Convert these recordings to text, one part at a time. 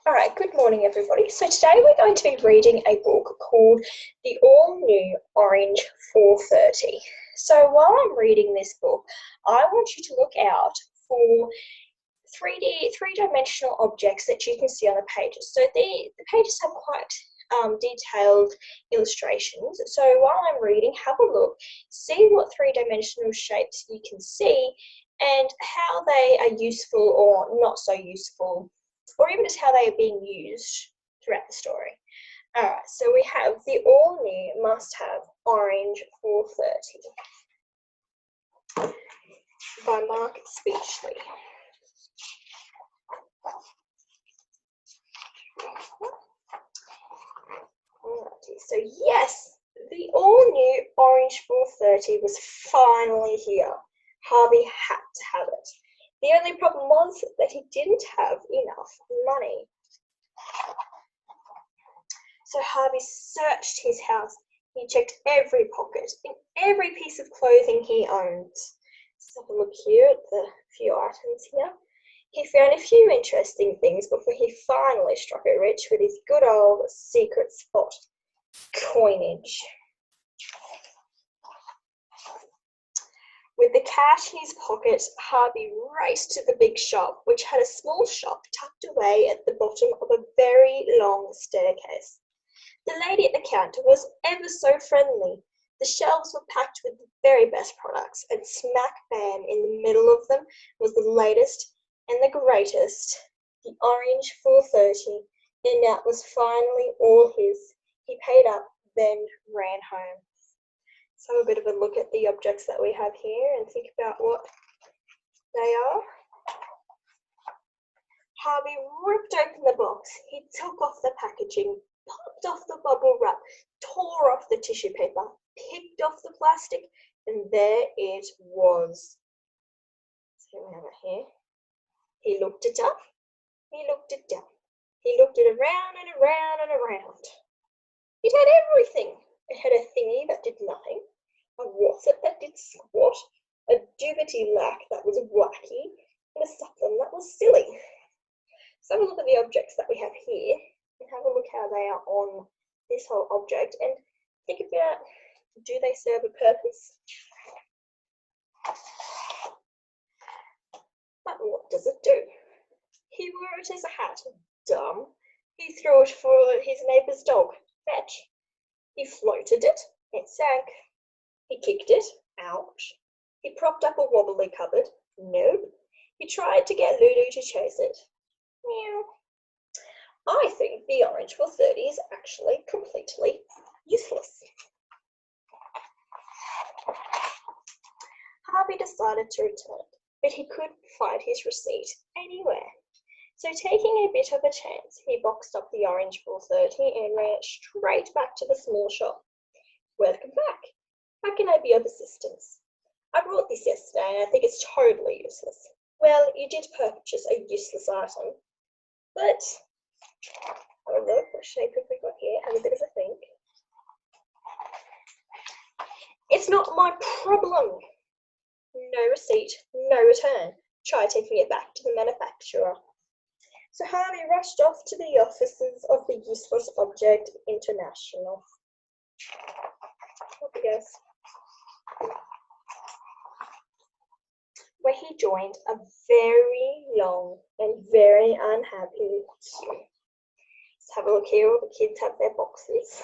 All right, good morning, everybody. So today we're going to be reading a book called The All-New Orange 430. So while I'm reading this book, I want you to look out for three-dimensional objects that you can see on the pages. So the pages have quite detailed illustrations. So while I'm reading, have a look, see what three-dimensional shapes you can see and how they are useful or not so useful, or even just how they are being used throughout the story. All right, so we have the all-new must-have Orange 430 by Mark Speechley. Alrighty, so yes, the all-new Orange 430 was finally here. Harvey had to have it. The only problem was that he didn't have enough money. So Harvey searched his house. He checked every pocket and every piece of clothing he owned. Let's have a look here at the few items here. He found a few interesting things before he finally struck it rich with his good old secret spot, coinage. With the cash in his pocket, Harvey raced to the big shop, which had a small shop tucked away at the bottom of a very long staircase. The lady at the counter was ever so friendly. The shelves were packed with the very best products, and smack bam in the middle of them was the latest and the greatest, the Orange 430, and that was finally all his. He paid up, then ran home. So have a bit of a look at the objects that we have here and think about what they are. Harvey ripped open the box. He took off the packaging, popped off the bubble wrap, tore off the tissue paper, picked off the plastic, and there it was. So we have it here. He looked it up. He looked it down. He looked it around and around and around. It had everything. It had a thingy that did nothing, a wasset that did squat, a dubity lack that was wacky, and a supplement that was silly. So have a look at the objects that we have here and have a look how they are on this whole object and think about, do they serve a purpose? But what does it do? He wore it as a hat. Dumb. He threw it for his neighbour's dog. Fetch. He floated it. It sank. He kicked it. Ouch. He propped up a wobbly cupboard. Nope. He tried to get Lulu to chase it. Meow. I think the Orange 430 is actually completely useless. Harvey decided to return it, but he couldn't find his receipt anywhere. So taking a bit of a chance, he boxed up the Orange 430 and ran it straight back to the small shop. Welcome back. How can I be of assistance? I brought this yesterday and I think it's totally useless. Well, you did purchase a useless item, but I don't know what shape have we got here. Have a bit of a think. It's not my problem. No receipt, no return. Try taking it back to the manufacturer. So Harvey rushed off to the offices of the Useless Object International. Off he goes. Where he joined a very long and very unhappy queue. Let's have a look here. All the kids have their boxes.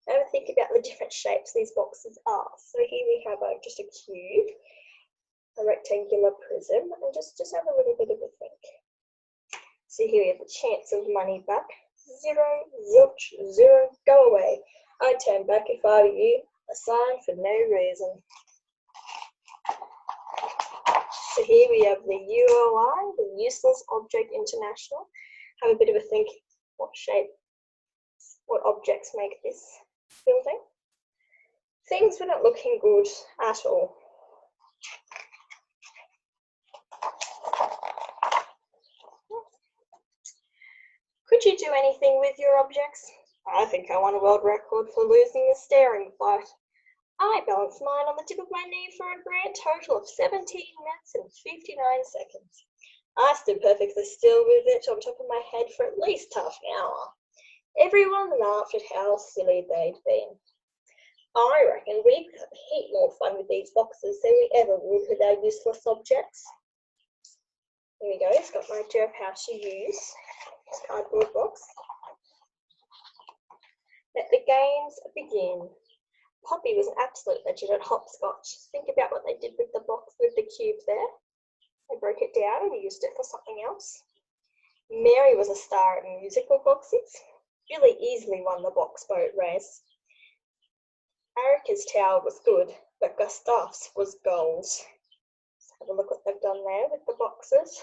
Have a think about the different shapes these boxes are. So here we have just a cube, a rectangular prism, and just have a little bit of a think. So here we have the chance of money back. Zero, zilch, zero, go away. I'd turn back if I were you. A sign for no reason. So here we have the UOI, the Useless Object International. Have a bit of a think what shape, what objects make this building. Things were not looking good at all. Could you do anything with your objects? I think I won a world record for losing a staring fight. I balanced mine on the tip of my knee for a grand total of 17 minutes and 59 seconds. I stood perfectly still with it on top of my head for at least half an hour. Everyone laughed at how silly they'd been. I reckon we could have a heap more fun with these boxes than we ever would with our useless objects. Here we go, it's got my joke how to use this cardboard box. Let the games begin. Poppy was an absolute legend at hopscotch. Think about what they did with the box with the cube there. They broke it down and used it for something else. Mary was a star at musical boxes. Billy easily won the box boat race. Erica's tower was good, but Gustav's was gold. Let's have a look what they've done there with the boxes.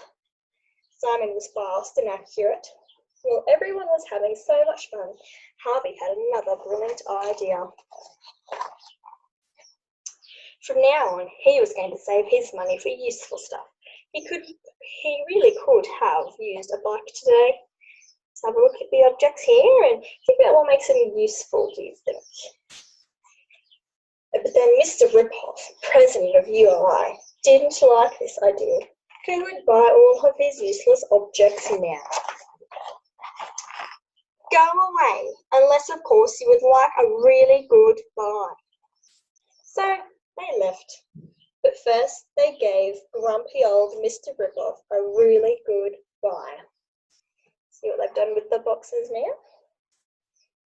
Simon was fast and accurate. While everyone was having so much fun, Harvey had another brilliant idea. From now on, he was going to save his money for useful stuff. He really could have used a bike today. Let's have a look at the objects here and think about what makes them useful, do you think? But then Mr. Ripoff, president of ULI, didn't like this idea. He would buy all of his useless objects now. Go away, unless of course you would like a really good buy. So they left, but first they gave grumpy old Mr. Ripoff a really good buy. See what they've done with the boxes now?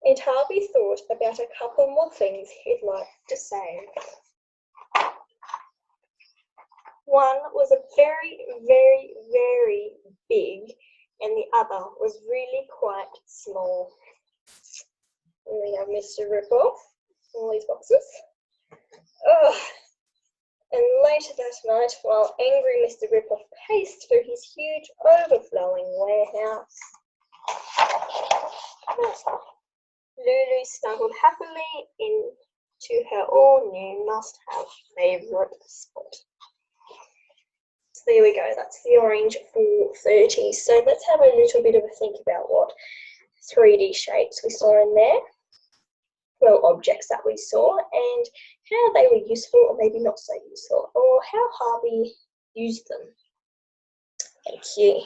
And Harvey thought about a couple more things he'd like to say. One was a very, very, very big, and the other was really quite small. And we have Mr. Ripoff, all these boxes. Oh. And later that night, while angry Mr. Ripoff paced through his huge, overflowing warehouse, Lulu snuggled happily into her all-new must-have favourite spot. So there we go, that's the orange 430. So let's have a little bit of a think about what 3D shapes we saw in there. Well, objects that we saw and how they were useful or maybe not so useful, or how Harvey used them. Thank you.